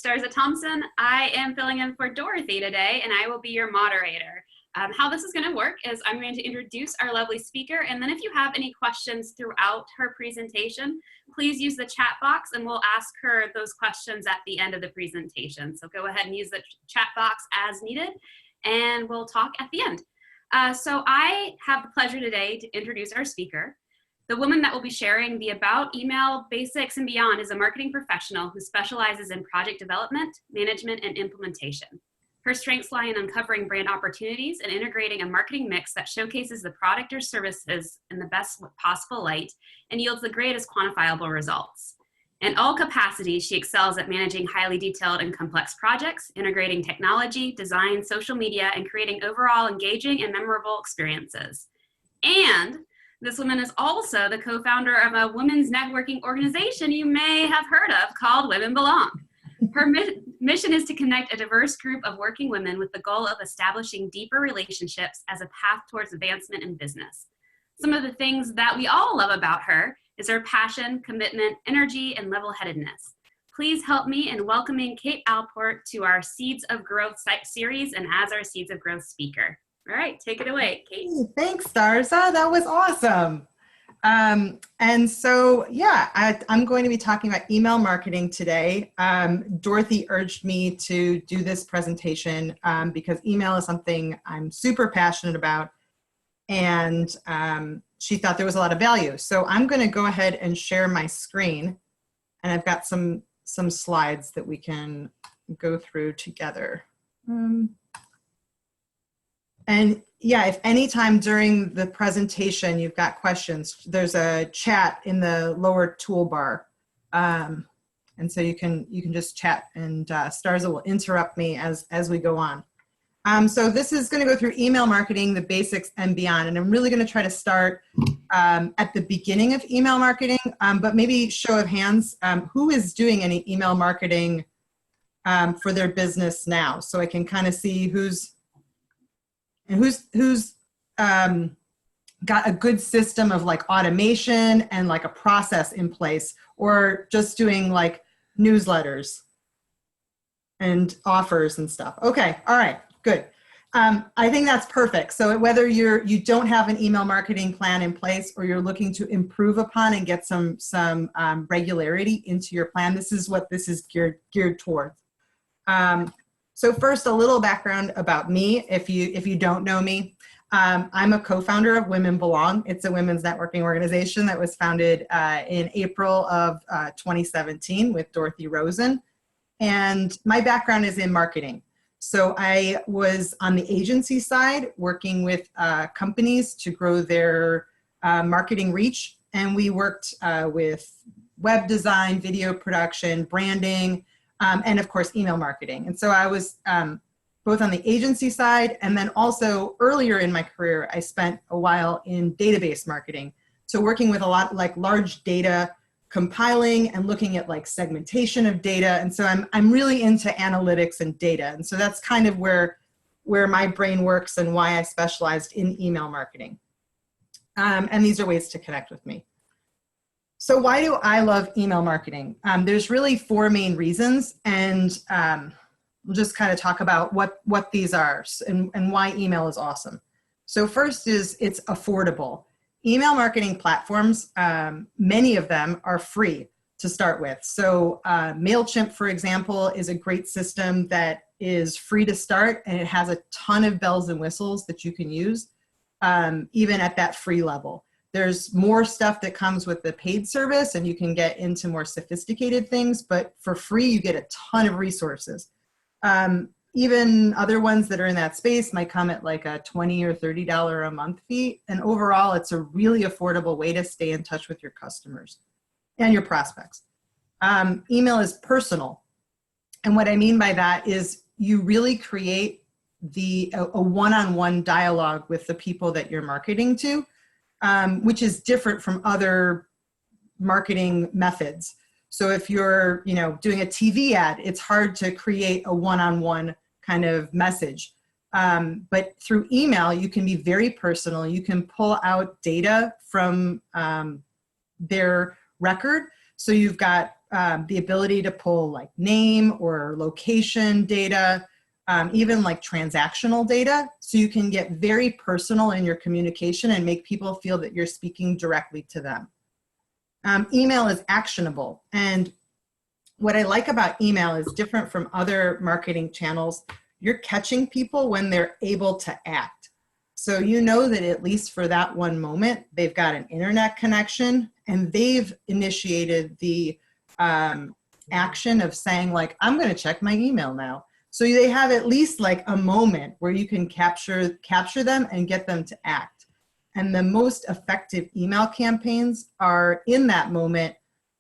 Starza Thompson. I am filling in for Dorothy today, and I will be your moderator. How this is going to work is I'm going to introduce our lovely speaker, and then if you have any questions throughout her presentation, please use the chat box, and we'll ask her those questions at the end of the presentation. So go ahead and use the chat box as needed, and we'll talk at the end. So I have the pleasure today to introduce our speaker. The woman that will be sharing the About Email Basics and Beyond is a marketing professional who specializes in project development, management, and implementation. Her strengths lie in uncovering brand opportunities and integrating a marketing mix that showcases the product or services in the best possible light and yields the greatest quantifiable results. In all capacities, she excels at managing highly detailed and complex projects, integrating technology, design, social media, and creating overall engaging and memorable experiences. And this woman is also the co-founder of a women's networking organization you may have heard of called Women Belong. Her mission is to connect a diverse group of working women with the goal of establishing deeper relationships as a path towards advancement in business. Some of the things that we all love about her is her passion, commitment, energy, and level-headedness. Please help me in welcoming Kate Alpert to our Seeds of Growth series and as our Seeds of Growth speaker. All right, take it away, Kate. Thanks, Starza. That was awesome. And so, yeah, I'm going to be talking about email marketing today. Dorothy urged me to do this presentation because email is something I'm super passionate about, and she thought there was a lot of value. So I'm going to go ahead and share my screen, and I've got some slides that we can go through together. And yeah, if anytime during the presentation you've got questions, there's a chat in the lower toolbar. And so you can just chat, and Starza will interrupt me as we go on. So this is going to go through email marketing, the basics and beyond. And I'm really going to try to start at the beginning of email marketing, but maybe show of hands, who is doing any email marketing for their business now? So I can kind of see who's got a good system of like automation and like a process in place, or just doing like newsletters and offers and stuff. Okay, all right, good. I think that's perfect. So whether you don't have an email marketing plan in place, or you're looking to improve upon and get some regularity into your plan, this is what this is geared towards. So first, a little background about me, if you don't know me. I'm a co-founder of Women Belong. It's a women's networking organization that was founded in April of 2017 with Dorothy Rosen. And my background is in marketing. So I was on the agency side working with companies to grow their marketing reach. And we worked with web design, video production, branding, and of course, email marketing. And so I was both on the agency side, and then also earlier in my career, I spent a while in database marketing. So working with a lot like large data compiling and looking at like segmentation of data. And so I'm really into analytics and data. And so that's kind of where my brain works and why I specialized in email marketing. And these are ways to connect with me. So why do I love email marketing? There's really four main reasons, and we'll just kind of talk about what these are and why email is awesome. So first is it's affordable. Email marketing platforms, many of them are free to start with. So MailChimp, for example, is a great system that is free to start, and it has a ton of bells and whistles that you can use, even at that free level. There's more stuff that comes with the paid service, and you can get into more sophisticated things, but for free, you get a ton of resources. Even other ones that are in that space might come at like a $20 or $30 a month fee. And overall, it's a really affordable way to stay in touch with your customers and your prospects. Email is personal. And what I mean by that is you really create a one-on-one dialogue with the people that you're marketing to. Which is different from other marketing methods. So if you're, doing a TV ad, it's hard to create a one-on-one kind of message. But through email, you can be very personal. You can pull out data from their record. So you've got the ability to pull like name or location data, even like transactional data. So you can get very personal in your communication and make people feel that you're speaking directly to them. Email is actionable. And what I like about email is different from other marketing channels. You're catching people when they're able to act. So you know that at least for that one moment, they've got an internet connection and they've initiated the action of saying like, I'm going to check my email now. So they have at least like a moment where you can capture them and get them to act. And the most effective email campaigns are in that moment,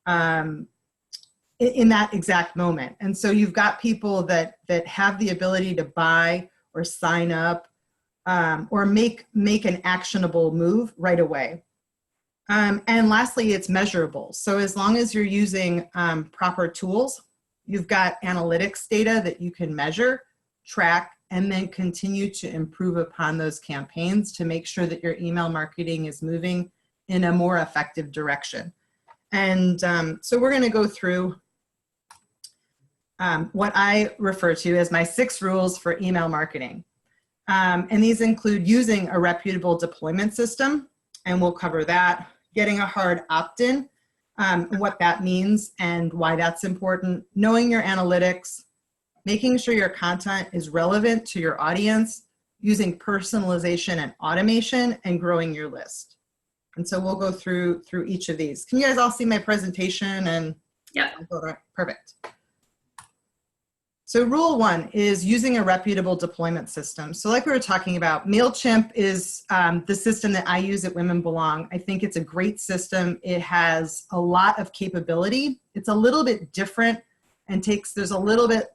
in that exact moment. And so you've got people that have the ability to buy or sign up or make an actionable move right away. And lastly, it's measurable. So as long as you're using proper tools, you've got analytics data that you can measure, track, and then continue to improve upon those campaigns to make sure that your email marketing is moving in a more effective direction. And so we're going to go through what I refer to as my 6 rules for email marketing. And these include using a reputable deployment system, and we'll cover that, getting a hard opt-in, what that means and why that's important, knowing your analytics, making sure your content is relevant to your audience, using personalization and automation, and growing your list. And so we'll go through each of these. Can you guys all see my presentation? And yeah, perfect. So rule 1 is using a reputable deployment system. So like we were talking about, MailChimp is the system that I use at Women Belong. I think it's a great system. It has a lot of capability. It's a little bit different and there's a little bit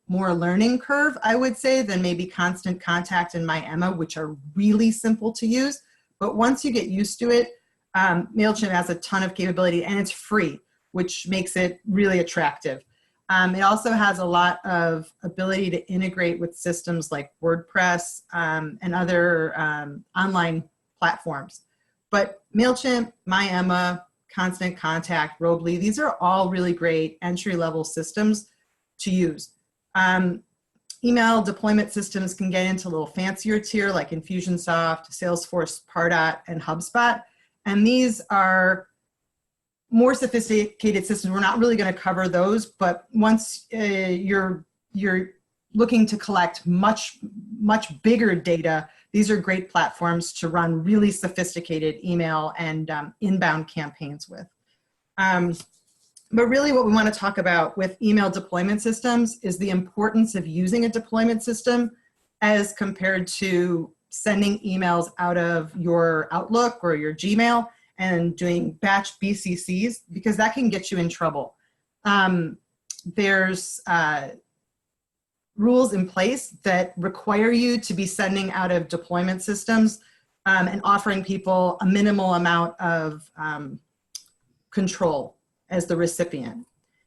more learning curve, I would say, than maybe Constant Contact and MyEmma, which are really simple to use. But once you get used to it, MailChimp has a ton of capability and it's free, which makes it really attractive. It also has a lot of ability to integrate with systems like WordPress and other online platforms. But MailChimp, MyEmma, Constant Contact, Robly, these are all really great entry-level systems to use. Email deployment systems can get into a little fancier tier like Infusionsoft, Salesforce, Pardot, and HubSpot. And these are more sophisticated systems. We're not really going to cover those, but once you're looking to collect much bigger data, these are great platforms to run really sophisticated email and inbound campaigns with. But really what we want to talk about with email deployment systems is the importance of using a deployment system as compared to sending emails out of your Outlook or your Gmail and doing batch BCCs, because that can get you in trouble. There's rules in place that require you to be sending out of deployment systems and offering people a minimal amount of control as the recipient.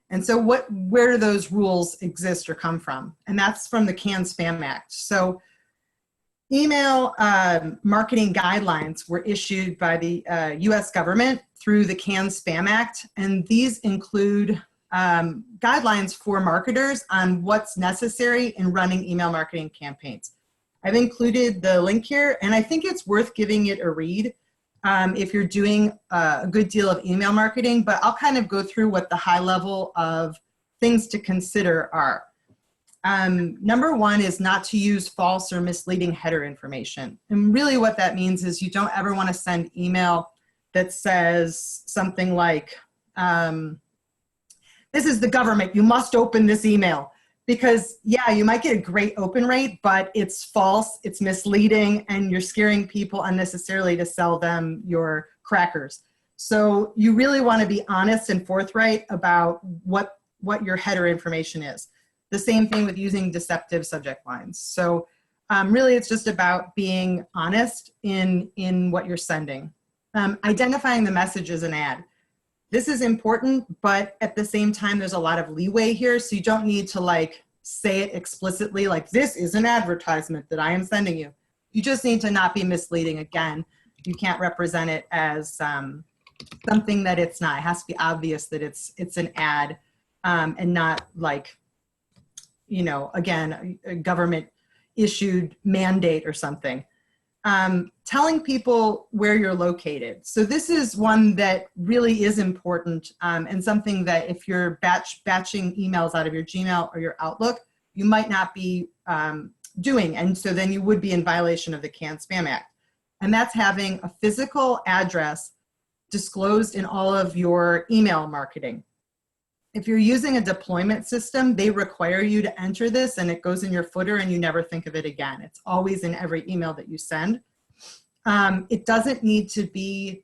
And so where do those rules exist or come from? And that's from the CAN-SPAM Act. So email marketing guidelines were issued by the US government through the CAN-SPAM Act. And these include guidelines for marketers on what's necessary in running email marketing campaigns. I've included the link here, and I think it's worth giving it a read if you're doing a good deal of email marketing, but I'll kind of go through what the high level of things to consider are. Number 1 is not to use false or misleading header information. And really what that means is you don't ever want to send email that says something like, this is the government, you must open this email. Because yeah, you might get a great open rate, but it's false, it's misleading, and you're scaring people unnecessarily to sell them your crackers. So you really want to be honest and forthright about what your header information is. The same thing with using deceptive subject lines. So really it's just about being honest in what you're sending. Identifying the message as an ad. This is important, but at the same time, there's a lot of leeway here. So you don't need to like say it explicitly, like this is an advertisement that I am sending you. You just need to not be misleading. Again, you can't represent it as something that it's not. It has to be obvious that it's an ad, and not like, you know, again, a government issued mandate or something. Telling people where you're located. So this is one that really is important, and something that if you're batching emails out of your Gmail or your Outlook, you might not be doing. And so then you would be in violation of the Can-Spam Act. And that's having a physical address disclosed in all of your email marketing. If you're using a deployment system, they require you to enter this, and it goes in your footer and you never think of it again. It's always in every email that you send. It doesn't need to be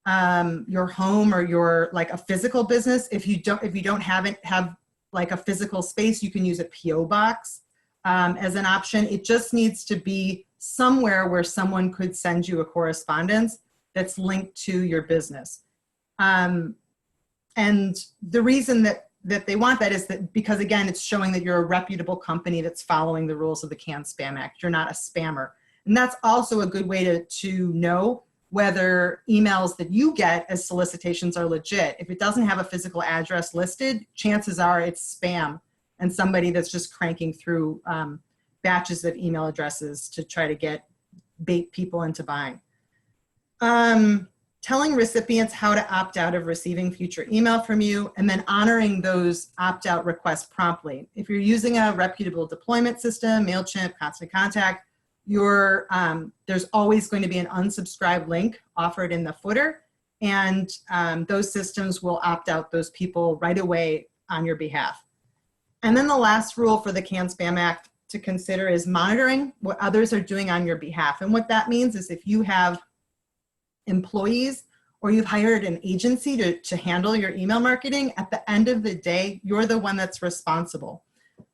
your home or your like a physical business. If you don't have like a physical space, you can use a PO box as an option. It just needs to be somewhere where someone could send you a correspondence that's linked to your business. And the reason that they want that is that because, again, it's showing that you're a reputable company that's following the rules of the Can-Spam Act. You're not a spammer. And that's also a good way to know whether emails that you get as solicitations are legit. If it doesn't have a physical address listed, chances are it's spam and somebody that's just cranking through batches of email addresses to try to bait people into buying. Telling recipients how to opt out of receiving future email from you, and then honoring those opt-out requests promptly. If you're using a reputable deployment system, MailChimp, Constant Contact, there's always going to be an unsubscribe link offered in the footer, and those systems will opt out those people right away on your behalf. And then the last rule for the Can-Spam Act to consider is monitoring what others are doing on your behalf. And what that means is if you have employees or you've hired an agency to handle your email marketing, at the end of the day, you're the one that's responsible.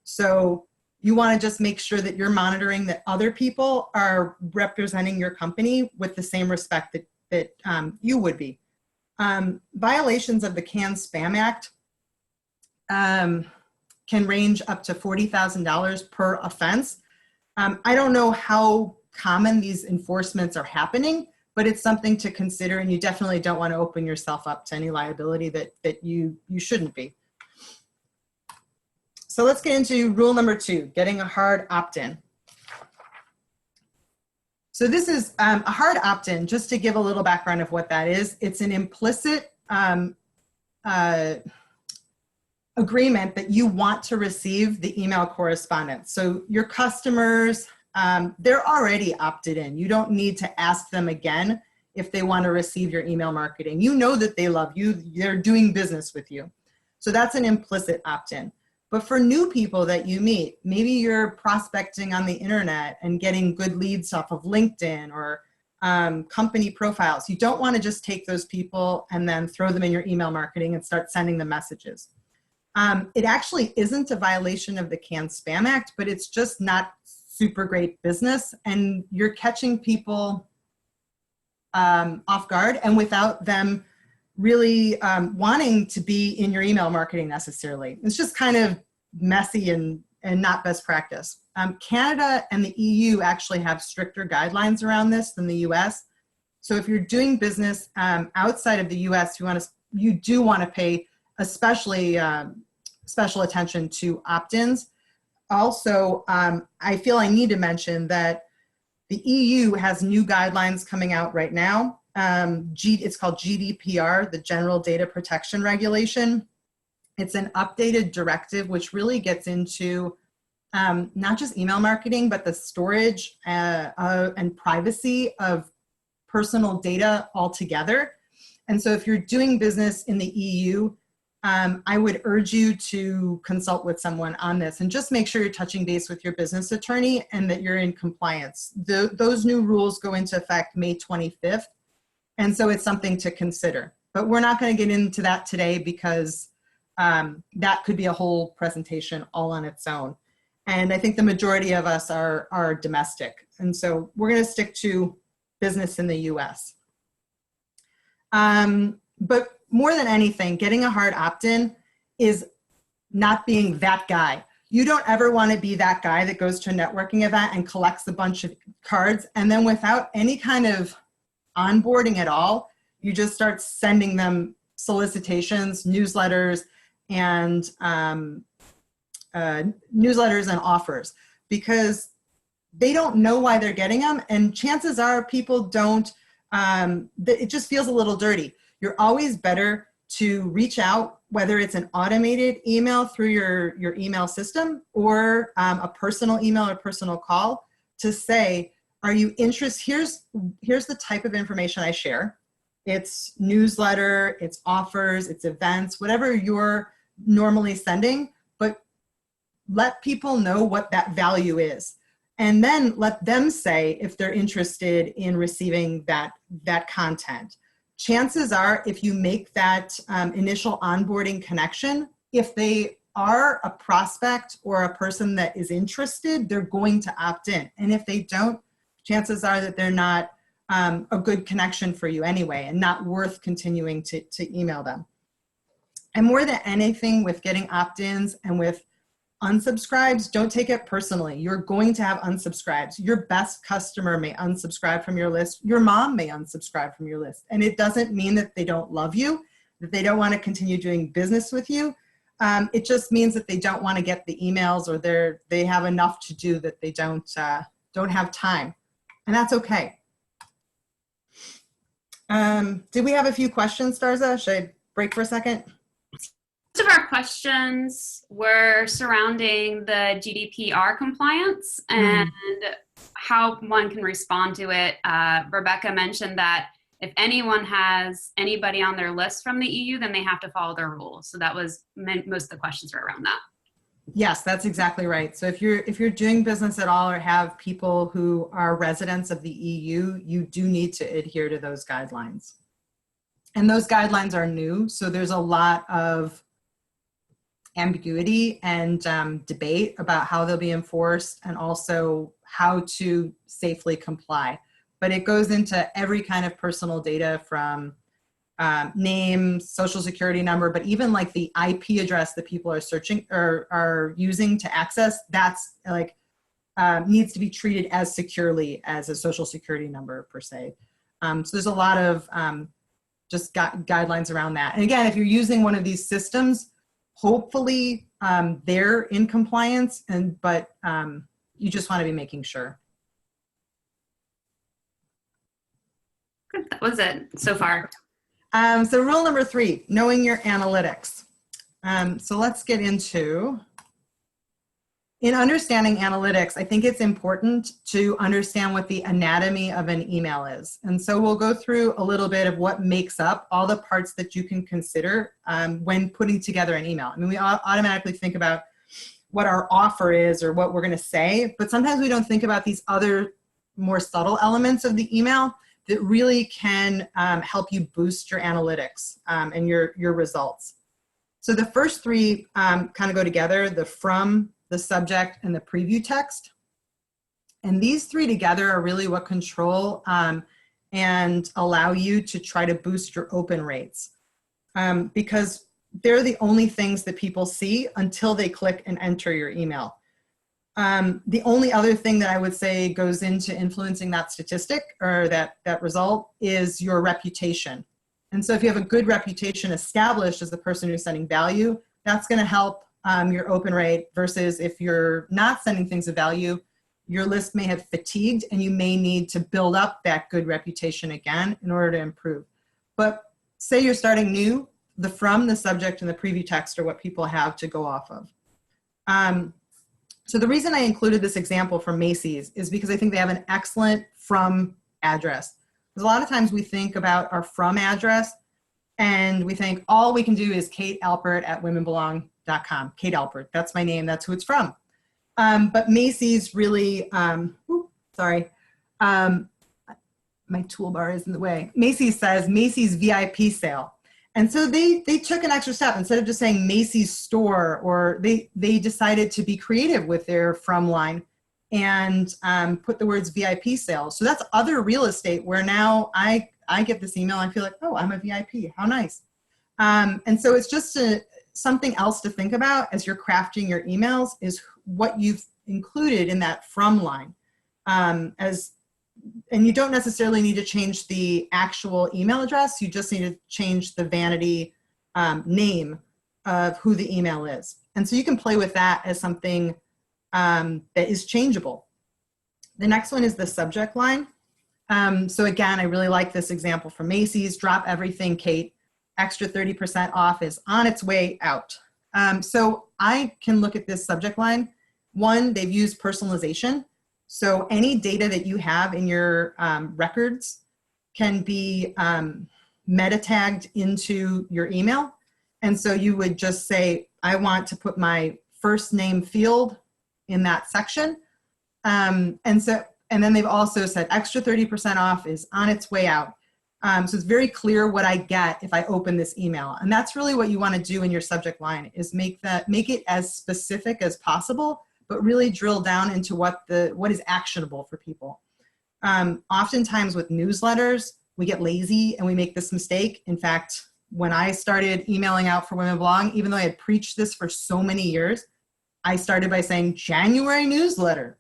So you want to just make sure that you're monitoring that other people are representing your company with the same respect that you would be. Violations of the Can-Spam Act can range up to $40,000 per offense. I don't know how common these enforcements are happening, but it's something to consider, and you definitely don't want to open yourself up to any liability that you shouldn't be. So let's get into rule number 2, getting a hard opt-in. So this is a hard opt-in, just to give a little background of what that is. It's an implicit agreement that you want to receive the email correspondence. So your customers, they're already opted in. You don't need to ask them again if they want to receive your email marketing. You know that they love you. They're doing business with you. So that's an implicit opt-in. But for new people that you meet, maybe you're prospecting on the internet and getting good leads off of LinkedIn or company profiles. You don't want to just take those people and then throw them in your email marketing and start sending them messages. It actually isn't a violation of the Can-Spam Act, but it's just not super great business, and you're catching people off guard and without them really wanting to be in your email marketing necessarily. It's just kind of messy and not best practice. Canada and the EU actually have stricter guidelines around this than the US. So if you're doing business outside of the US, you do want to pay especially special attention to opt-ins. Also, I feel I need to mention that the EU has new guidelines coming out right now. It's called GDPR, the General Data Protection Regulation. It's an updated directive which really gets into not just email marketing, but the storage and privacy of personal data altogether. And so if you're doing business in the EU, I would urge you to consult with someone on this and just make sure you're touching base with your business attorney and that you're in compliance. Those new rules go into effect May 25th. And so it's something to consider. But we're not going to get into that today because that could be a whole presentation all on its own. And I think the majority of us are domestic. And so we're going to stick to business in the US. But more than anything, getting a hard opt-in is not being that guy. You don't ever want to be that guy that goes to a networking event and collects a bunch of cards and then without any kind of onboarding at all, You just start sending them solicitations, newsletters, and offers, because they don't know why they're getting them. And chances are people don't, it just feels a little dirty. You're always better to reach out, whether it's an automated email through your email system or a personal email or personal call, to say, are you interested? Here's the type of information I share. It's newsletter, it's offers, it's events, whatever you're normally sending, but let people know what that value is. And then let them say if they're interested in receiving that content. Chances are, if you make that initial onboarding connection, if they are a prospect or a person that is interested, they're going to opt in. And if they don't, chances are that they're not a good connection for you anyway, and not worth continuing to email them. And more than anything, with getting opt-ins and with unsubscribes, don't take it personally. You're going to have unsubscribes. Your best customer may unsubscribe from your list. Your mom may unsubscribe from your list. And it doesn't mean that they don't love you, that they don't want to continue doing business with you. It just means that they don't want to get the emails, or they have enough to do that they don't have time. And that's okay. Did we have a few questions, Starza? Should I break for a second? Most of our questions were surrounding the GDPR compliance and how one can respond to it. Rebecca mentioned that if anyone has anybody on their list from the EU, then they have to follow their rules. So that was most of the questions were around that. Yes, that's exactly right. So if you're doing business at all or have people who are residents of the EU, you do need to adhere to those guidelines. And those guidelines are new, so there's a lot of ambiguity and debate about how they'll be enforced and also how to safely comply. But it goes into every kind of personal data, from name, social security number, but even like the IP address that people are searching or are using to access, that's like needs to be treated as securely as a social security number per se. So there's a lot of just guidelines around that. And again, if you're using one of these systems, hopefully they're in compliance, but you just want to be making sure. Good. That was it so far. So rule number 3, knowing your analytics. So let's get into, in understanding analytics, I think it's important to understand what the anatomy of an email is. And so we'll go through a little bit of what makes up all the parts that you can consider when putting together an email. I mean, we automatically think about what our offer is or what we're going to say, but sometimes we don't think about these other more subtle elements of the email that really can help you boost your analytics and your results. So the first 3 kind of go together: the from, the subject, and the preview text. And these 3 together are really what control and allow you to try to boost your open rates, because they're the only things that people see until they click and enter your email. The only other thing that I would say goes into influencing that statistic or that result is your reputation. And so if you have a good reputation established as the person who's sending value, that's going to help your open rate, versus if you're not sending things of value, your list may have fatigued and you may need to build up that good reputation again in order to improve. But say you're starting new, the from, the subject, and the preview text are what people have to go off of. So the reason I included this example from Macy's is because I think they have an excellent from address. Because a lot of times we think about our from address and we think all we can do is Kate Alpert at womenbelong.com. Kate Alpert, that's my name, that's who it's from. But Macy's really, my toolbar is in the way. Macy's says Macy's VIP sale. And so they took an extra step. Instead of just saying Macy's store, or they decided to be creative with their from line and put the words VIP sale. So that's other real estate where now I get this email, I feel like, oh, I'm a VIP, how nice. And so it's just something else to think about as you're crafting your emails, is what you've included in that from line. As and you don't necessarily need to change the actual email address. You just need to change the vanity name of who the email is. And so you can play with that as something that is changeable. The next one is the subject line. So again, I really like this example from Macy's. Drop everything, Kate. Extra 30% off is on its way out. So I can look at this subject line. One, they've used personalization. So any data that you have in your records can be meta tagged into your email. And so you would just say, I want to put my first name field in that section. And then they've also said extra 30% off is on its way out. So it's very clear what I get if I open this email. And that's really what you want to do in your subject line, is make it as specific as possible, but really drill down into what is actionable for people. Oftentimes with newsletters, we get lazy and we make this mistake. In fact, when I started emailing out for Women Belong, even though I had preached this for so many years, I started by saying January newsletter.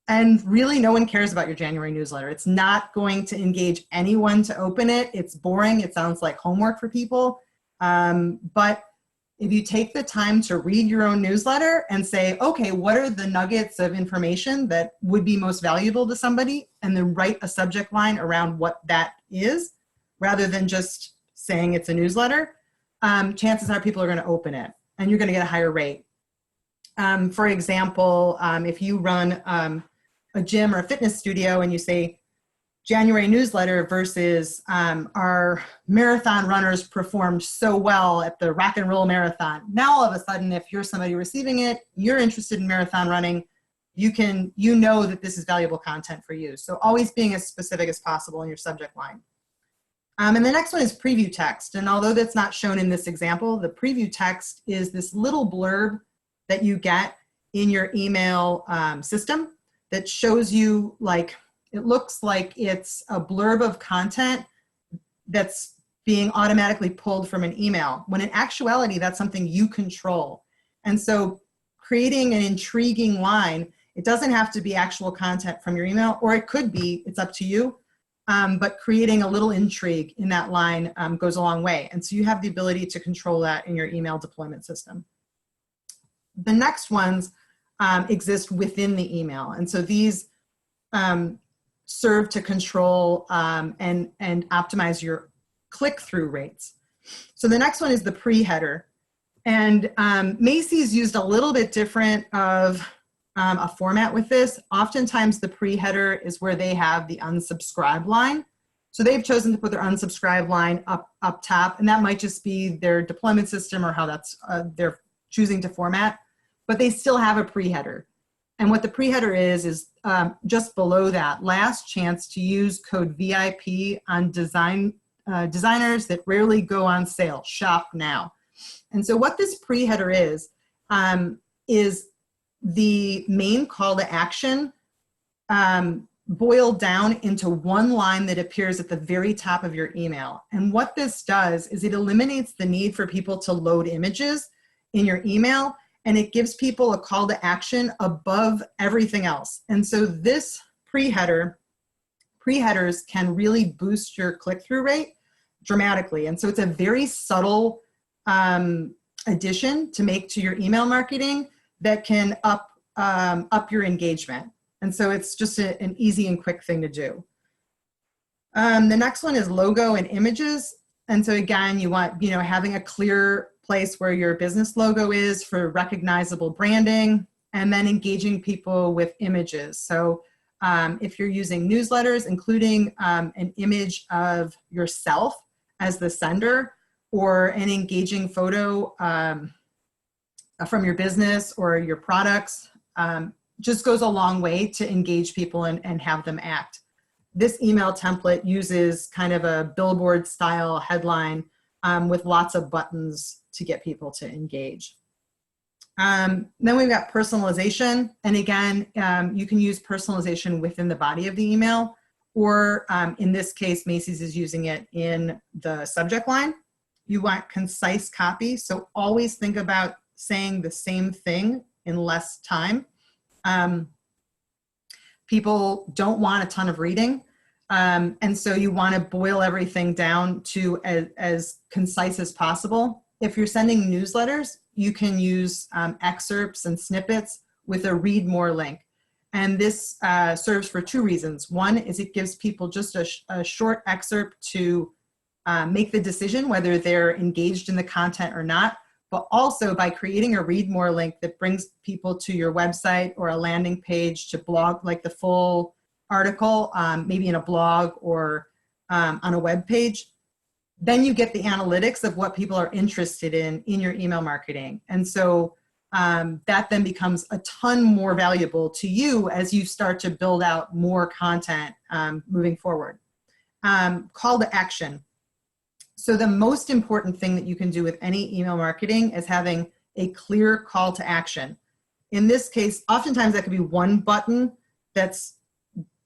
And really, no one cares about your January newsletter. It's not going to engage anyone to open it. It's boring. It sounds like homework for people. But if you take the time to read your own newsletter and say, okay, what are the nuggets of information that would be most valuable to somebody, and then write a subject line around what that is, rather than just saying it's a newsletter, chances are people are going to open it and you're going to get a higher rate. For example, if you run a gym or a fitness studio and you say January newsletter versus our marathon runners performed so well at the rock and roll marathon. Now all of a sudden, if you're somebody receiving it, you're interested in marathon running, you know that this is valuable content for you. So always being as specific as possible in your subject line. And the next one is preview text. And although that's not shown in this example, the preview text is this little blurb that you get in your email system that shows you, like, it looks like it's a blurb of content that's being automatically pulled from an email, when in actuality, that's something you control. And so creating an intriguing line, it doesn't have to be actual content from your email, or it could be, it's up to you. But creating a little intrigue in that line goes a long way. And so you have the ability to control that in your email deployment system. The next ones exist within the email. And so these serve to control and optimize your click-through rates. So the next one is the pre-header. And Macy's used a little bit different of a format with this. Oftentimes the pre-header is where they have the unsubscribe line. So they've chosen to put their unsubscribe line up top, and that might just be their deployment system or how that's they're choosing to format, but they still have a pre-header. And what the pre-header is just below that, last chance to use code VIP on designers that rarely go on sale, shop now. And so what this pre-header is the main call to action boiled down into one line that appears at the very top of your email. And what this does is it eliminates the need for people to load images in your email, and it gives people a call to action above everything else. And so this pre-headers can really boost your click-through rate dramatically. And so it's a very subtle addition to make to your email marketing that can up your engagement. And so it's just an easy and quick thing to do. The next one is logo and images. And so again, you want, having a clear place where your business logo is for recognizable branding, and then engaging people with images. So if you're using newsletters, including an image of yourself as the sender, or an engaging photo from your business or your products, just goes a long way to engage people and have them act. This email template uses kind of a billboard style headline with lots of buttons to get people to engage. Then we've got personalization. And again, you can use personalization within the body of the email, or in this case, Macy's is using it in the subject line. You want concise copy. So always think about saying the same thing in less time. people don't want a ton of reading. And so you want to boil everything down to as concise as possible. If you're sending newsletters, you can use excerpts and snippets with a read more link. And this serves for two reasons. One is it gives people just a short excerpt to make the decision whether they're engaged in the content or not, but also by creating a read more link that brings people to your website or a landing page to blog, like the full article, maybe in a blog or on a web page, then you get the analytics of what people are interested in your email marketing. And so that then becomes a ton more valuable to you as you start to build out more content moving forward. Call to action. So the most important thing that you can do with any email marketing is having a clear call to action. In this case, oftentimes that could be one button that's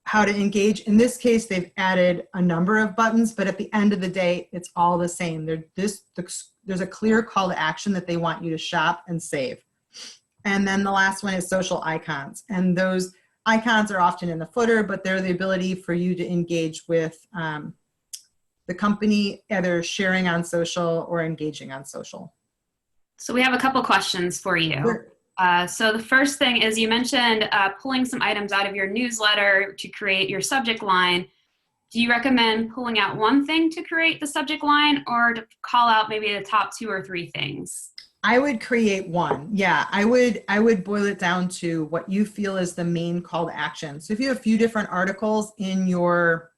how to engage. In this case, they've added a number of buttons, but at the end of the day, it's all the same. There's a clear call to action that they want you to shop and save. And then the last one is social icons. And those icons are often in the footer, but they're the ability for you to engage with the company, either sharing on social or engaging on social. So we have a couple questions for you. Sure. So the first thing is you mentioned pulling some items out of your newsletter to create your subject line. Do you recommend pulling out one thing to create the subject line, or to call out maybe the top 2 or 3 things? I would create one. Yeah, I would boil it down to what you feel is the main call to action. So if you have a few different articles in your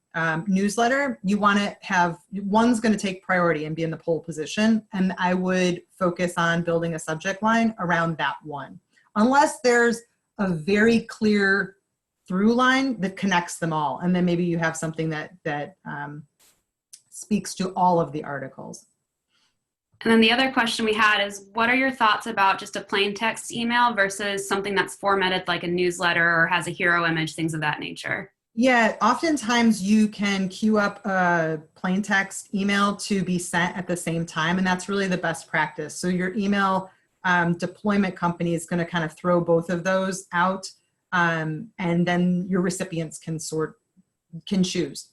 newsletter, you want to have one's going to take priority and be in the pole position. And I would focus on building a subject line around that one, unless there's a very clear through line that connects them all. And then maybe you have something that speaks to all of the articles. And then the other question we had is, what are your thoughts about just a plain text email versus something that's formatted like a newsletter or has a hero image, things of that nature? Yeah, oftentimes you can queue up a plain text email to be sent at the same time, and that's really the best practice. So your email deployment company is going to kind of throw both of those out, and then your recipients can choose.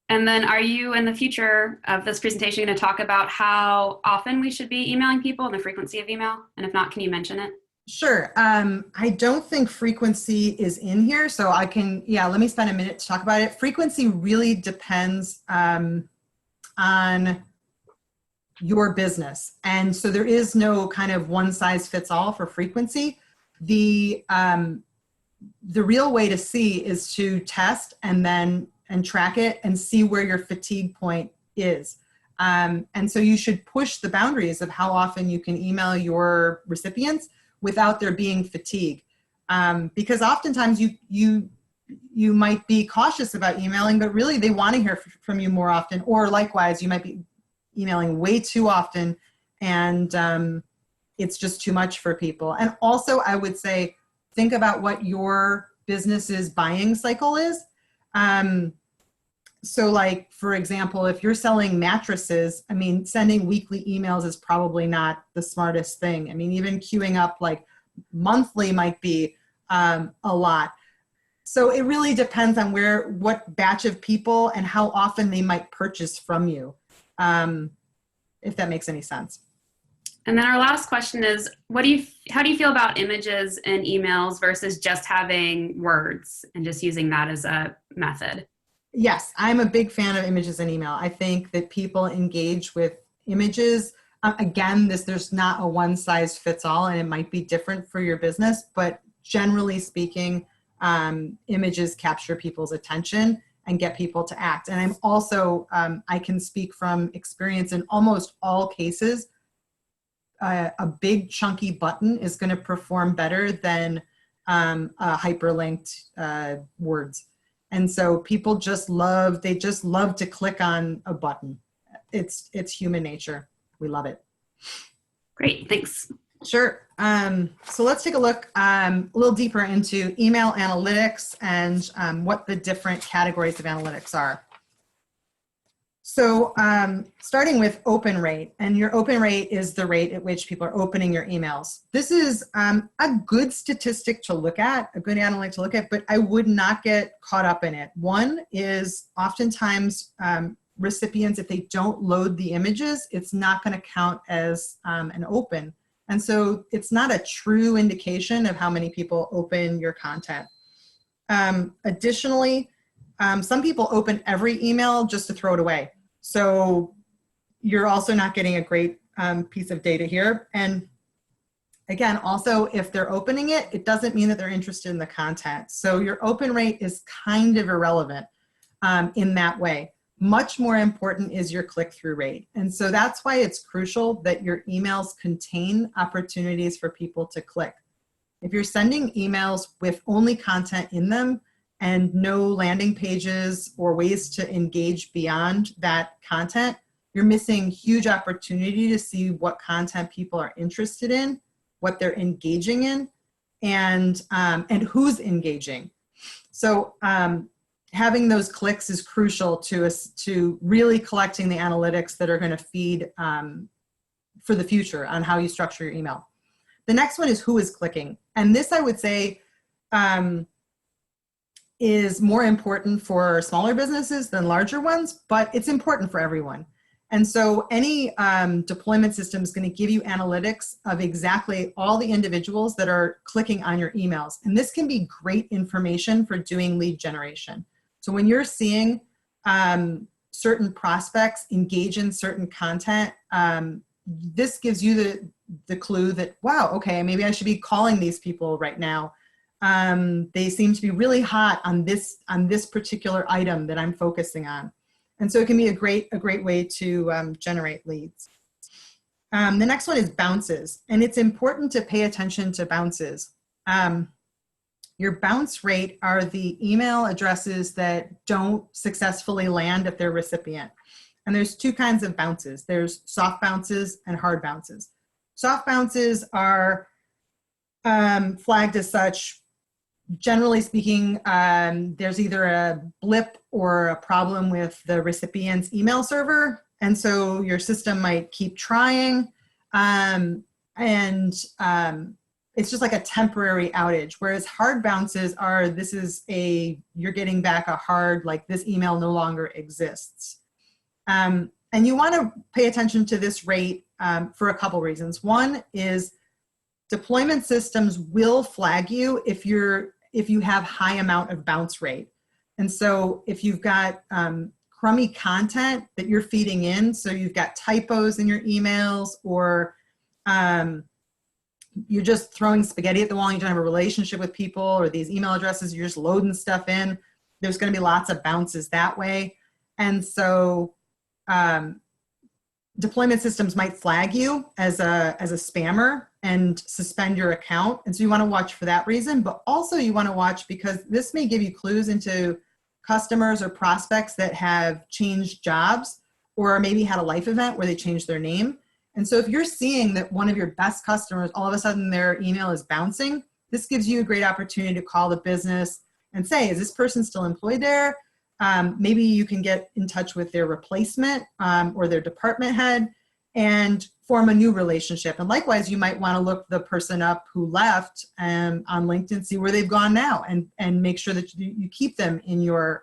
And then are you, in the future of this presentation, going to talk about how often we should be emailing people and the frequency of email? And if not, can you mention it? Sure. I don't think frequency is in here, so I can, let me spend a minute to talk about it. Frequency really depends on your business. And so there is no kind of one size fits all for frequency. The real way to see is to test and track it and see where your fatigue point is. And so you should push the boundaries of how often you can email your recipients without there being fatigue. Because oftentimes you might be cautious about emailing, but really they want to hear from you more often, or likewise, you might be emailing way too often and it's just too much for people. And also I would say, think about what your business's buying cycle is. So like, for example, if you're selling mattresses, I mean, sending weekly emails is probably not the smartest thing. I mean, even queuing up like monthly might be a lot. So it really depends on what batch of people and how often they might purchase from you, if that makes any sense. And then our last question is, how do you feel about images in emails versus just having words and just using that as a method? Yes, I'm a big fan of images in email. I think that people engage with images. Again, there's not a one size fits all, and it might be different for your business, but generally speaking, images capture people's attention and get people to act. And I'm also, I can speak from experience in almost all cases, a big chunky button is going to perform better than hyperlinked words. And so people just love to click on a button. It's human nature. We love it. Great, thanks. Sure. So let's take a look a little deeper into email analytics and what the different categories of analytics are. So starting with open rate, and your open rate is the rate at which people are opening your emails. This is a good statistic to look at, a good analytic to look at, but I would not get caught up in it. One is oftentimes recipients, if they don't load the images, it's not going to count as an open. And so it's not a true indication of how many people open your content. Additionally, some people open every email just to throw it away. So you're also not getting a great piece of data here. And again, also, if they're opening it, it doesn't mean that they're interested in the content. So your open rate is kind of irrelevant in that way. Much more important is your click-through rate. And so that's why it's crucial that your emails contain opportunities for people to click. If you're sending emails with only content in them and no landing pages or ways to engage beyond that content, you're missing huge opportunity to see what content people are interested in, what they're engaging in, and who's engaging. So having those clicks is crucial to us, to really collecting the analytics that are going to feed for the future on how you structure your email. The next one is who is clicking. And this, I would say, is more important for smaller businesses than larger ones, but it's important for everyone. And so any deployment system is going to give you analytics of exactly all the individuals that are clicking on your emails. And this can be great information for doing lead generation. So when you're seeing certain prospects engage in certain content, this gives you the clue that, wow, okay, maybe I should be calling these people right now. They seem to be really hot on this particular item that I'm focusing on. And so it can be a great way to generate leads. The next one is bounces. And it's important to pay attention to bounces. Your bounce rate are the email addresses that don't successfully land at their recipient. And there's two kinds of bounces. There's soft bounces and hard bounces. Soft bounces are flagged as such. Generally speaking, there's either a blip or a problem with the recipient's email server. And so your system might keep trying. It's just like a temporary outage. Whereas hard bounces are, you're getting back a hard, like this email no longer exists. And you want to pay attention to this rate for a couple reasons. One is deployment systems will flag you if you have high amount of bounce rate. And so if you've got crummy content that you're feeding in, so you've got typos in your emails, or you're just throwing spaghetti at the wall and you don't have a relationship with people, or these email addresses, you're just loading stuff in, there's going to be lots of bounces that way. And so deployment systems might flag you as a spammer and suspend your account. And so you want to watch for that reason, but also you want to watch because this may give you clues into customers or prospects that have changed jobs or maybe had a life event where they changed their name. And so if you're seeing that one of your best customers, all of a sudden their email is bouncing, this gives you a great opportunity to call the business and say, is this person still employed there? Maybe you can get in touch with their replacement or their department head and form a new relationship. And likewise, you might want to look the person up who left on LinkedIn, see where they've gone now, and make sure that you keep them in your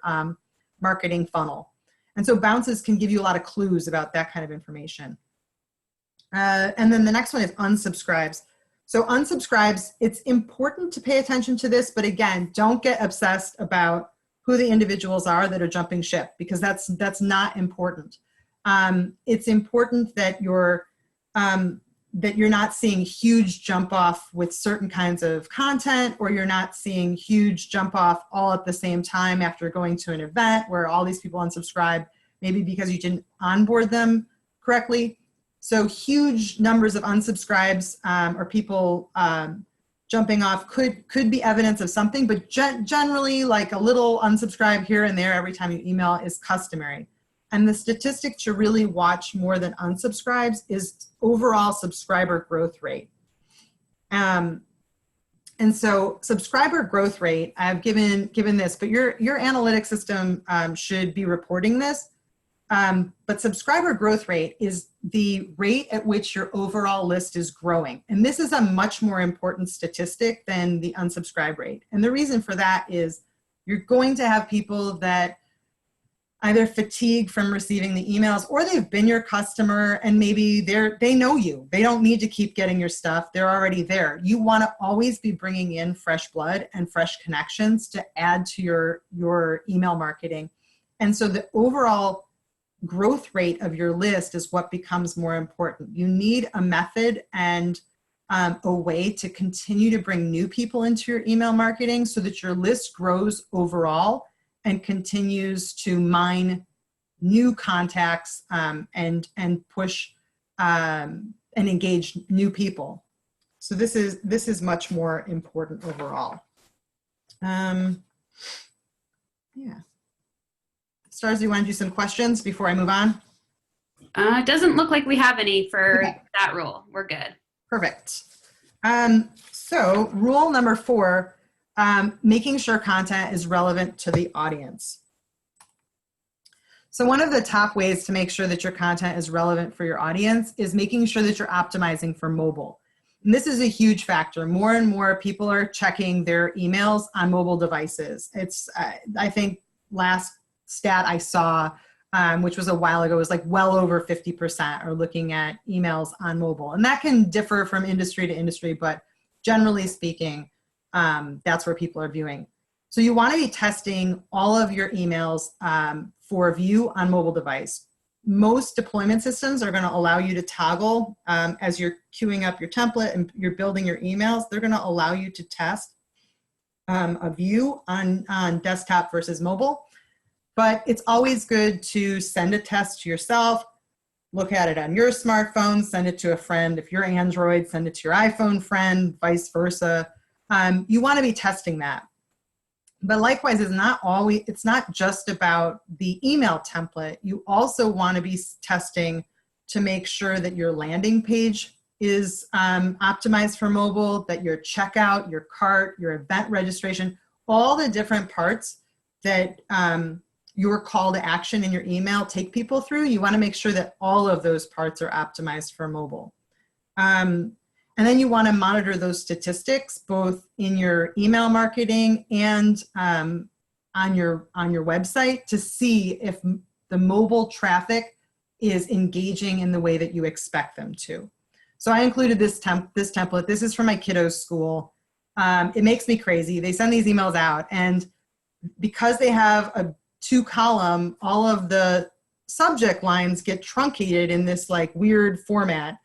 marketing funnel. And so bounces can give you a lot of clues about that kind of information. And then the next one is unsubscribes. So unsubscribes, it's important to pay attention to this, but again, don't get obsessed about who the individuals are that are jumping ship, because that's not important. It's important that you're not seeing huge jump off with certain kinds of content, or you're not seeing huge jump off all at the same time after going to an event where all these people unsubscribe, maybe because you didn't onboard them correctly. So huge numbers of unsubscribes or people jumping off could be evidence of something, but generally like a little unsubscribe here and there every time you email is customary. And the statistic to really watch more than unsubscribes is overall subscriber growth rate. And so subscriber growth rate, I've given this, but your analytics system should be reporting this. But subscriber growth rate is the rate at which your overall list is growing. And this is a much more important statistic than the unsubscribe rate. And the reason for that is you're going to have people that either fatigue from receiving the emails, or they've been your customer and maybe they know you. They don't need to keep getting your stuff. They're already there. You want to always be bringing in fresh blood and fresh connections to add to your email marketing. And so the overall growth rate of your list is what becomes more important. You need a method and a way to continue to bring new people into your email marketing so that your list grows overall and continues to mine new contacts and push and engage new people. So this is much more important overall. Yeah. Stars, do you want to do some questions before I move on? It doesn't look like we have any for Okay. that rule. We're good. Perfect. So rule number 4, making sure content is relevant to the audience. So one of the top ways to make sure that your content is relevant for your audience is making sure that you're optimizing for mobile. And this is a huge factor. More and more people are checking their emails on mobile devices. It's, I think last stat I saw, which was a while ago, was like well over 50% are looking at emails on mobile. And that can differ from industry to industry, but generally speaking, that's where people are viewing. So you want to be testing all of your emails for view on mobile device. Most deployment systems are going to allow you to toggle as you're queuing up your template and you're building your emails. They're going to allow you to test a view on desktop versus mobile. But it's always good to send a test to yourself, look at it on your smartphone, send it to a friend. If you're Android, send it to your iPhone friend, vice versa. You want to be testing that. But likewise, it's not just about the email template. You also want to be testing to make sure that your landing page is optimized for mobile, that your checkout, your cart, your event registration, all the different parts that your call to action in your email take people through, you want to make sure that all of those parts are optimized for mobile. And then you want to monitor those statistics both in your email marketing and on your website to see if the mobile traffic is engaging in the way that you expect them to. So I included this template. This is from my kiddos' school. It makes me crazy. They send these emails out, and because they have a 2-column, all of the subject lines get truncated in this like weird format.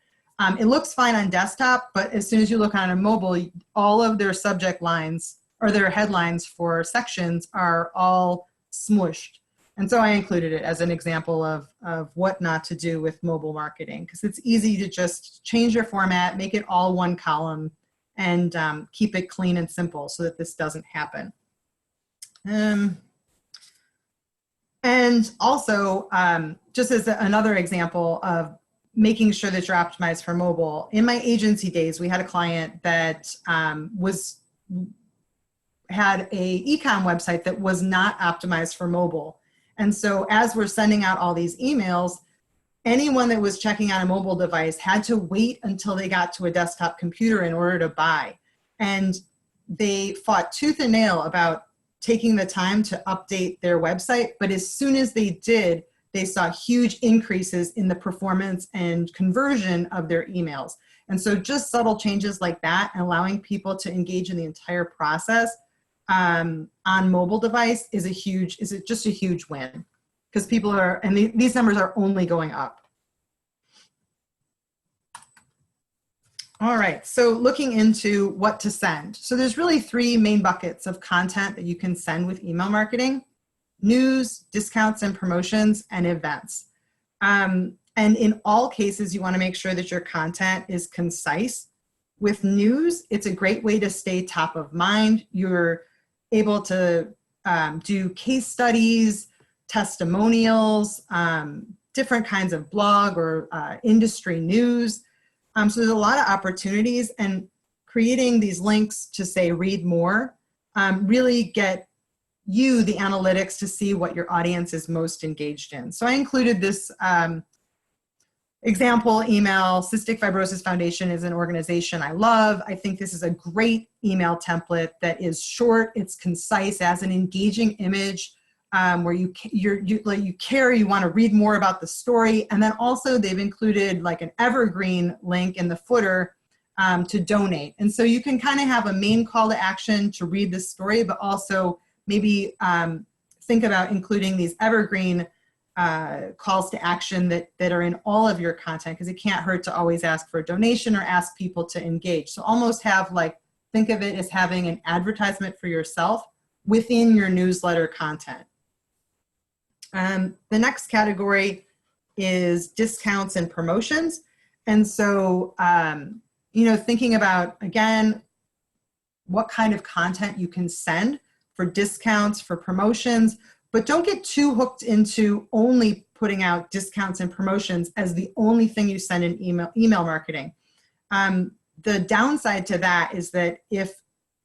It looks fine on desktop, but as soon as you look on a mobile, all of their subject lines or their headlines for sections are all smushed. And so I included it as an example of what not to do with mobile marketing, because it's easy to just change your format, make it all 1 column, and keep it clean and simple so that this doesn't happen. And also, just as another example of making sure that you're optimized for mobile, in my agency days, we had a client that had a e-com website that was not optimized for mobile. And so as we're sending out all these emails, anyone that was checking on a mobile device had to wait until they got to a desktop computer in order to buy. And they fought tooth and nail about taking the time to update their website. But as soon as they did, they saw huge increases in the performance and conversion of their emails. And so just subtle changes like that, and allowing people to engage in the entire process on mobile device is just a huge win, because people are, and these numbers are only going up. All right, so looking into what to send. So there's really 3 main buckets of content that you can send with email marketing: news, discounts and promotions, and events. And in all cases, you want to make sure that your content is concise. With news, it's a great way to stay top of mind. You're able to do case studies, testimonials, different kinds of blog or industry news. So there's a lot of opportunities, and creating these links to say read more really get you the analytics to see what your audience is most engaged in. So I included this example email. Cystic Fibrosis Foundation is an organization I love. I think this is a great email template that is short, it's concise, it has an engaging image where you care, you want to read more about the story. And then also they've included like an evergreen link in the footer to donate. And so you can kind of have a main call to action to read this story, but also maybe think about including these evergreen calls to action that are in all of your content, because it can't hurt to always ask for a donation or ask people to engage. So almost have like, think of it as having an advertisement for yourself within your newsletter content. The next category is discounts and promotions. And so, you know, thinking about, again, what kind of content you can send for discounts, for promotions, but don't get too hooked into only putting out discounts and promotions as the only thing you send in email marketing. The downside to that is that if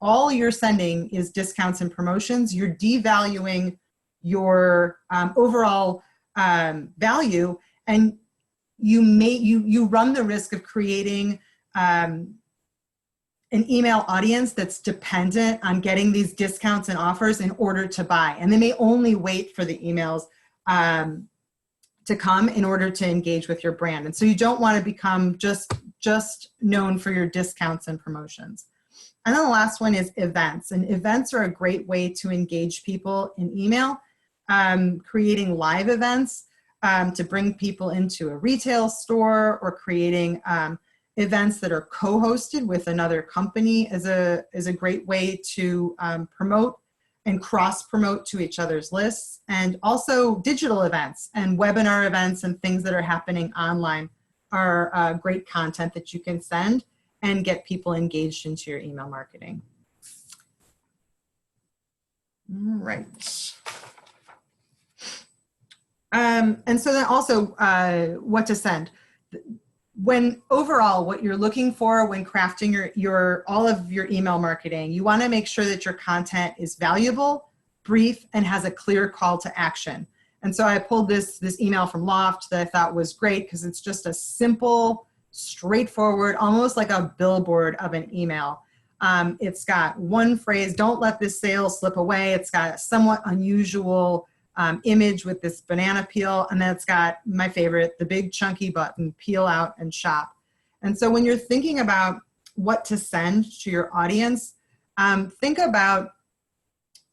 all you're sending is discounts and promotions, you're devaluing your overall value, and you run the risk of creating an email audience that's dependent on getting these discounts and offers in order to buy. And they may only wait for the emails to come in order to engage with your brand. And so you don't want to become just known for your discounts and promotions. And then the last one is events. And events are a great way to engage people in email, creating live events to bring people into a retail store, or creating events that are co-hosted with another company is a great way to promote and cross-promote to each other's lists. And also digital events and webinar events and things that are happening online are great content that you can send and get people engaged into your email marketing. All right. And so then also what to send. When overall, what you're looking for when crafting all of your email marketing, you want to make sure that your content is valuable, brief, and has a clear call to action. And so I pulled this email from Loft that I thought was great because it's just a simple, straightforward, almost like a billboard of an email. It's got one phrase, "Don't let this sale slip away." It's got a somewhat unusual image with this banana peel, and then it's got my favorite, the big chunky button, "Peel out and shop." And so when you're thinking about what to send to your audience, think about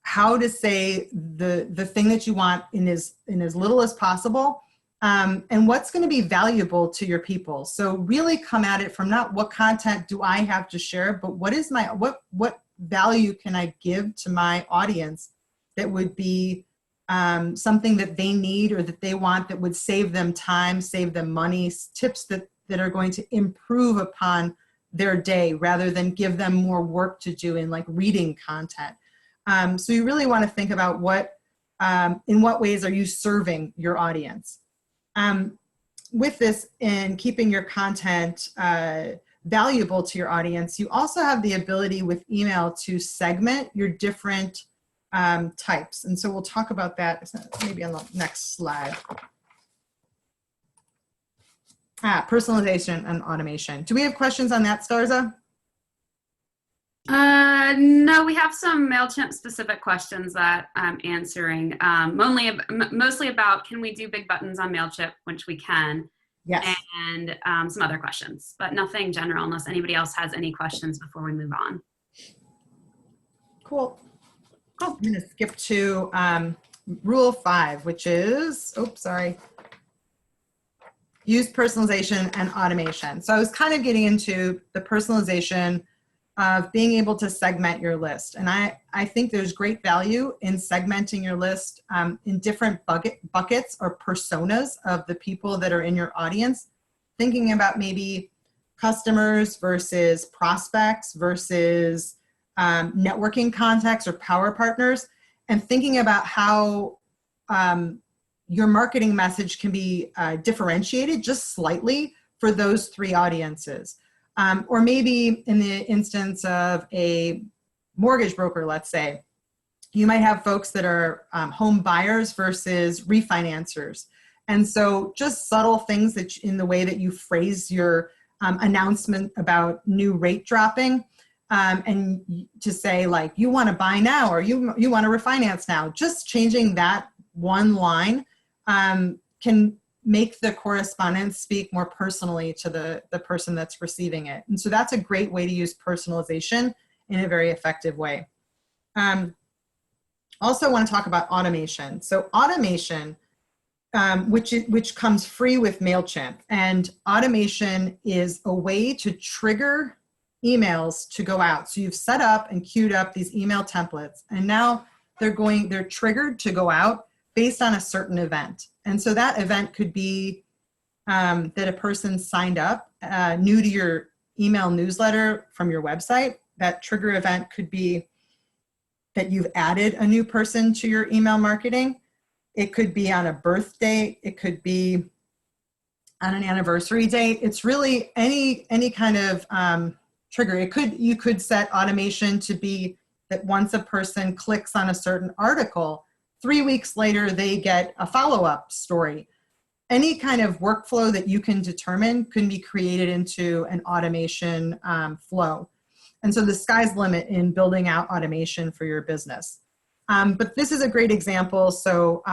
how to say the thing that you want in as little as possible, and what's going to be valuable to your people. So really come at it from not what content do I have to share, but what value can I give to my audience that would be something that they need or that they want, that would save them time, save them money, tips that are going to improve upon their day rather than give them more work to do in like reading content. So you really want to think about in what ways are you serving your audience. With this, in keeping your content valuable to your audience, you also have the ability with email to segment your different types. And so we'll talk about that maybe on the next slide. Personalization and automation. Do we have questions on that, Starza? No, we have some MailChimp specific questions that I'm answering. Mostly about, can we do big buttons on MailChimp, which we can. Yes. And some other questions, but nothing general unless anybody else has any questions before we move on. Cool. I'm going to skip to rule 5, which is, use personalization and automation. So I was kind of getting into the personalization of being able to segment your list. And I think there's great value in segmenting your list in different buckets or personas of the people that are in your audience, thinking about maybe customers versus prospects versus networking contacts or power partners, and thinking about how your marketing message can be differentiated just slightly for those three audiences. Or maybe in the instance of a mortgage broker, let's say, You might have folks that are home buyers versus refinancers. And so just subtle things that in the way that you phrase your announcement about new rate dropping, and to say like, you want to buy now, or you want to refinance now, just changing that one line can make the correspondence speak more personally to the person that's receiving it. And so that's a great way to use personalization in a very effective way. Also want to talk about automation. So automation, which comes free with MailChimp. And automation is a way to trigger emails to go out. So you've set up and queued up these email templates, and now they're triggered to go out based on a certain event. And so that event could be that a person signed up new to your email newsletter from your website. That trigger event could be that you've added a new person to your email marketing. It could be on a birth date. It could be on an anniversary date. It's really any kind of trigger. You could set automation to be that once a person clicks on a certain article, 3 weeks later they get a follow-up story. Any kind of workflow that you can determine can be created into an automation flow. And so the sky's the limit in building out automation for your business. But this is a great example. So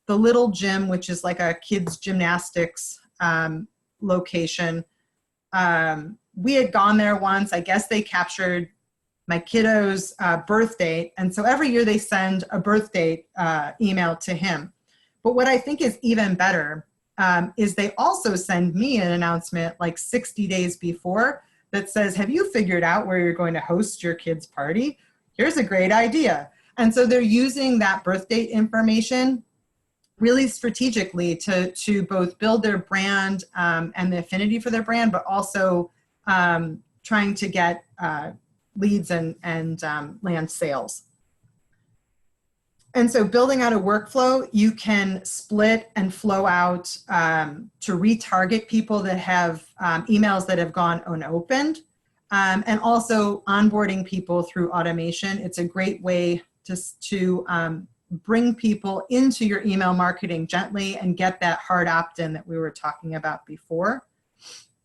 the Little Gym, which is like a kids gymnastics location, we had gone there once. I guess they captured my kiddo's birth date. And so every year they send a birth date email to him. But what I think is even better is they also send me an announcement like 60 days before that says, have you figured out where you're going to host your kid's party? Here's a great idea. And so they're using that birth date information really strategically to both build their brand and the affinity for their brand, but also trying to get leads and land sales. And so building out a workflow, you can split and flow out to retarget people that have emails that have gone unopened, and also onboarding people through automation. It's a great way to bring people into your email marketing gently and get that hard opt-in that we were talking about before.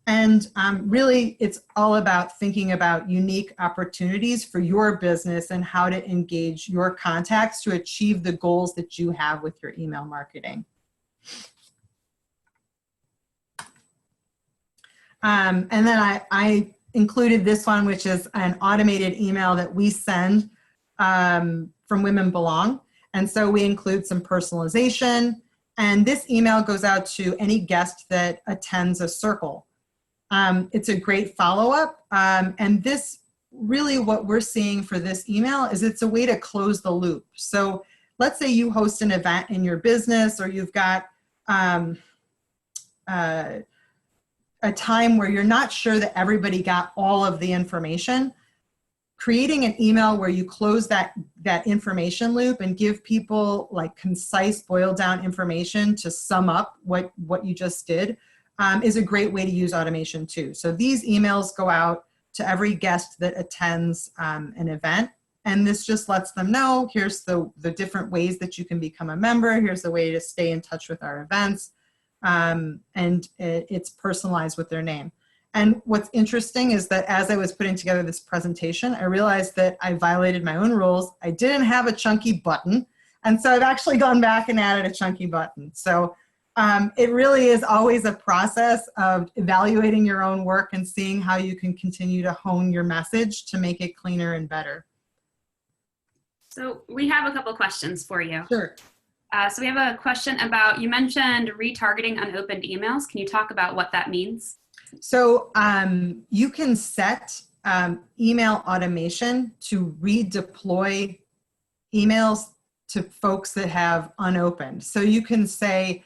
And really, it's all about thinking about unique opportunities for your business and how to engage your contacts to achieve the goals that you have with your email marketing. And then I included this one, which is an automated email that we send from Women Belong. And so we include some personalization. And this email goes out to any guest that attends a circle. It's a great follow-up, and this really what we're seeing for this email is it's a way to close the loop. So let's say you host an event in your business, or you've got a time where you're not sure that everybody got all of the information. Creating an email where you close that information loop and give people like concise, boiled down information to sum up what you just did is a great way to use automation too. So these emails go out to every guest that attends an event, and this just lets them know, here's the different ways that you can become a member, here's the way to stay in touch with our events, and it's personalized with their name. And what's interesting is that as I was putting together this presentation, I realized that I violated my own rules. I didn't have a chunky button, and so I've actually gone back and added a chunky button. So it really is always a process of evaluating your own work and seeing how you can continue to hone your message to make it cleaner and better. So we have a couple questions for you. Sure. So we have a question about, you mentioned retargeting unopened emails. Can you talk about what that means? So you can set email automation to redeploy emails to folks that have unopened. So you can say,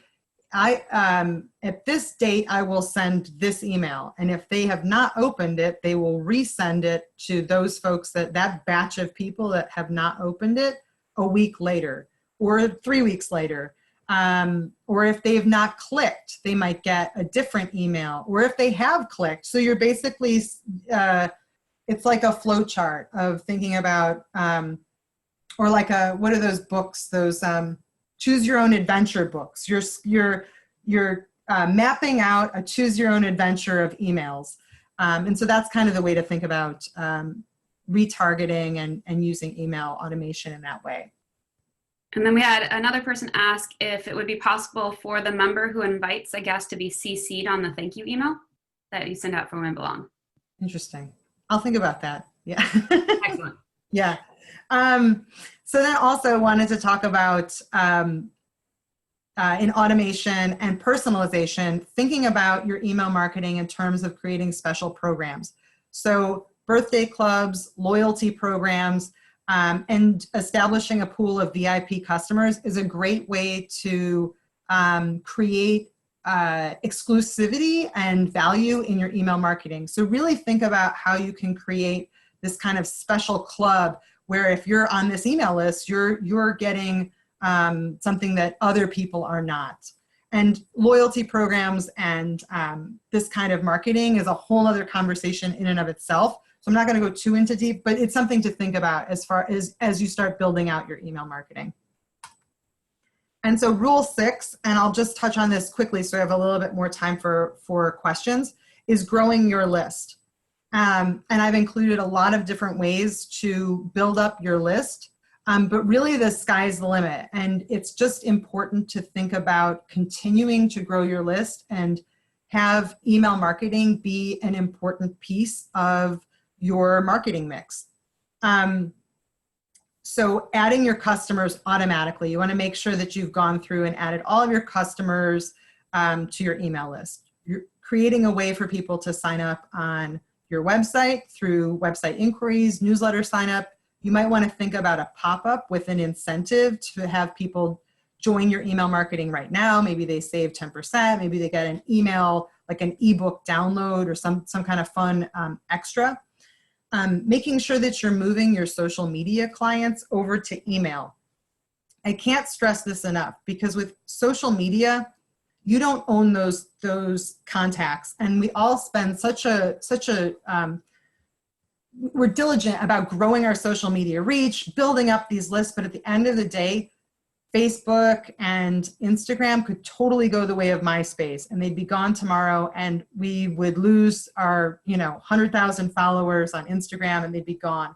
at this date, I will send this email. And if they have not opened it, they will resend it to those folks that batch of people that have not opened it a week later or 3 weeks later. Or if they have not clicked, they might get a different email. Or if they have clicked. So you're basically, it's like a flow chart of thinking about or like what are those books? Those choose your own adventure books. You're mapping out a choose your own adventure of emails. And so that's kind of the way to think about retargeting and using email automation in that way. And then we had another person ask if it would be possible for the member who invites a guest to be CC'd on the thank you email that you send out for Women Belong. Interesting. I'll think about that. Yeah. Excellent. Yeah. So then also wanted to talk about in automation and personalization, thinking about your email marketing in terms of creating special programs. So birthday clubs, loyalty programs, and establishing a pool of VIP customers is a great way to create exclusivity and value in your email marketing. So really think about how you can create this kind of special club where if you're on this email list, you're getting something that other people are not. And loyalty programs and this kind of marketing is a whole other conversation in and of itself. So I'm not going to go too into deep, but it's something to think about as far as you start building out your email marketing. And so rule 6, and I'll just touch on this quickly so I have a little bit more time for questions, is growing your list. And I've included a lot of different ways to build up your list, but really the sky's the limit. And it's just important to think about continuing to grow your list and have email marketing be an important piece of your marketing mix. So adding your customers automatically, you want to make sure that you've gone through and added all of your customers to your email list. You're creating a way for people to sign up on your website through website inquiries, newsletter sign up. You might want to think about a pop-up with an incentive to have people join your email marketing right now. Maybe they save 10%, maybe they get an email, like an ebook download or some kind of fun extra. Making sure that you're moving your social media clients over to email. I can't stress this enough because with social media, you don't own those contacts, and we all spend we're diligent about growing our social media reach, building up these lists, but at the end of the day, Facebook and Instagram could totally go the way of MySpace and they'd be gone tomorrow and we would lose our 100,000 followers on Instagram and they'd be gone.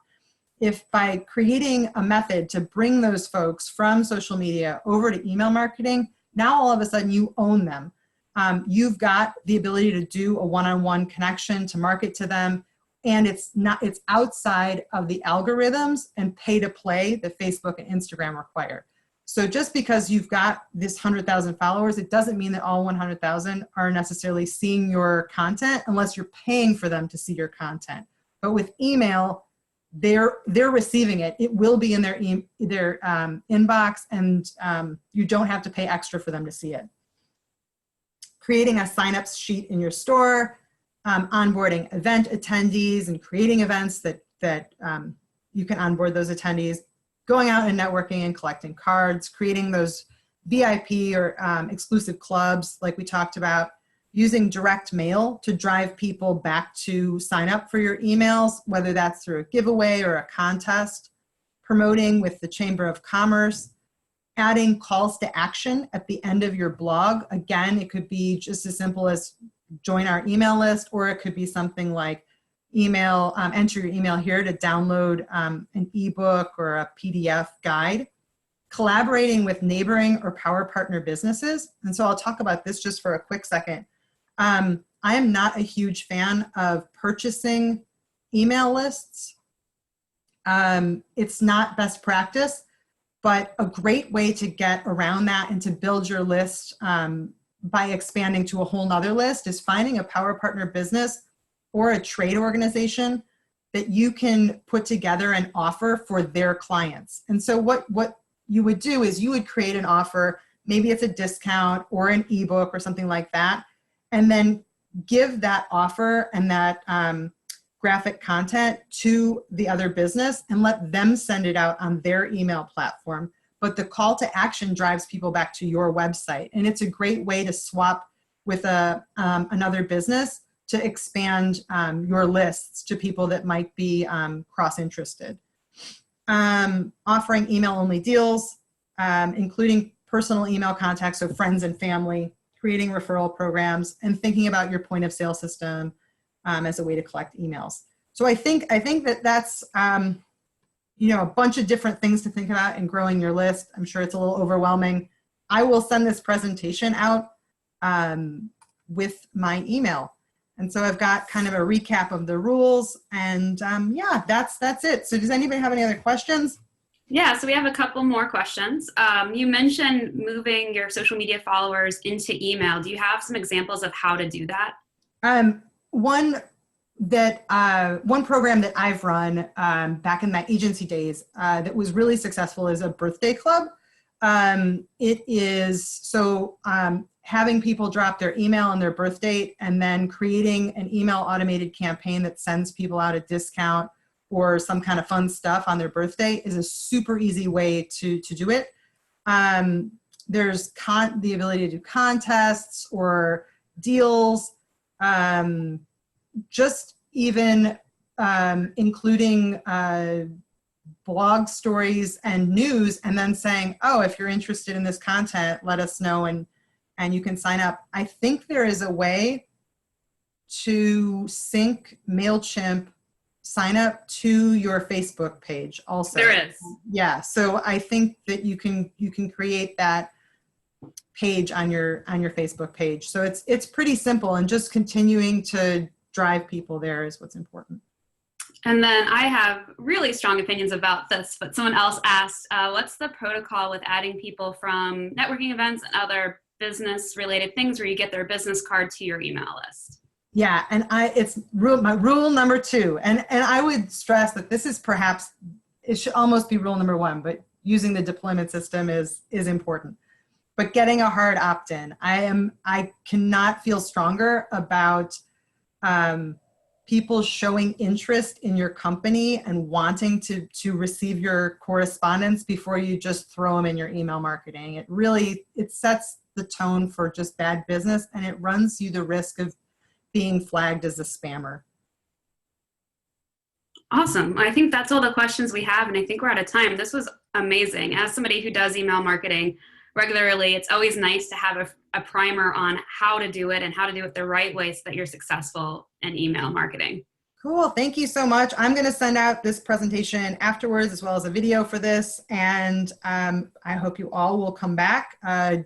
If by creating a method to bring those folks from social media over to email marketing, now all of a sudden you own them. You've got the ability to do a one-on-one connection to market to them, and it's outside of the algorithms and pay to play that Facebook and Instagram require. So just because you've got this 100,000 followers, it doesn't mean that all 100,000 are necessarily seeing your content unless you're paying for them to see your content. But with email, they're receiving it. It will be in their inbox, and you don't have to pay extra for them to see it. Creating a sign-ups sheet in your store, onboarding event attendees and creating events that you can onboard those attendees, going out and networking and collecting cards, creating those VIP or exclusive clubs like we talked about, using direct mail to drive people back to sign up for your emails, whether that's through a giveaway or a contest, promoting with the Chamber of Commerce, adding calls to action at the end of your blog. Again, it could be just as simple as join our email list, or it could be something like enter your email here to download an ebook or a PDF guide. Collaborating with neighboring or power partner businesses. And so I'll talk about this just for a quick second. I am not a huge fan of purchasing email lists. It's not best practice, but a great way to get around that and to build your list by expanding to a whole nother list is finding a power partner business or a trade organization that you can put together an offer for their clients. And so what you would do is you would create an offer, maybe it's a discount or an ebook or something like that, and then give that offer and that graphic content to the other business and let them send it out on their email platform. But the call to action drives people back to your website. And it's a great way to swap with another business to expand your lists to people that might be cross-interested. offering email-only deals, including personal email contacts, so friends and family, creating referral programs, and thinking about your point of sale system as a way to collect emails. So I think that that's a bunch of different things to think about in growing your list. I'm sure it's a little overwhelming. I will send this presentation out with my email. And so I've got kind of a recap of the rules, and yeah, that's it. So does anybody have any other questions? Yeah, so we have a couple more questions. You mentioned moving your social media followers into email. Do you have some examples of how to do that? One program that I've run back in my agency days that was really successful is a birthday club. It is having people drop their email on their birth date and then creating an email automated campaign that sends people out a discount or some kind of fun stuff on their birthday is a super easy way to do it. There's the ability to do contests or deals, just even including blog stories and news, and then saying, oh, if you're interested in this content, let us know and you can sign up. I think there is a way to sync MailChimp sign up to your Facebook page also. There is. Yeah, so I think that you can create that page on your Facebook page. So it's pretty simple, and just continuing to drive people there is what's important. And then I have really strong opinions about this, but someone else asked, what's the protocol with adding people from networking events and other business-related things where you get their business card to your email list? Yeah, and it's my rule number 2, and I would stress that this is perhaps, it should almost be rule number 1, but using the deployment system is important. But getting a hard opt-in, I cannot feel stronger about people showing interest in your company and wanting to receive your correspondence before you just throw them in your email marketing. It sets the tone for just bad business, and it runs you the risk of being flagged as a spammer. Awesome. I think that's all the questions we have, and I think we're out of time. This was amazing. As somebody who does email marketing regularly, it's always nice to have a primer on how to do it and how to do it the right way so that you're successful in email marketing. Cool. Thank you so much. I'm going to send out this presentation afterwards, as well as a video for this. And I hope you all will come back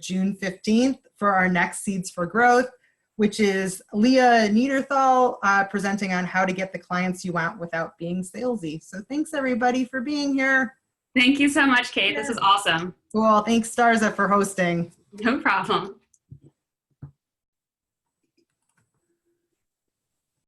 June 15th for our next Seeds for Growth, which is Leah Niederthal presenting on how to get the clients you want without being salesy. So thanks everybody for being here. Thank you so much, Kate. This is awesome. Cool. Thanks, Starza, for hosting. No problem.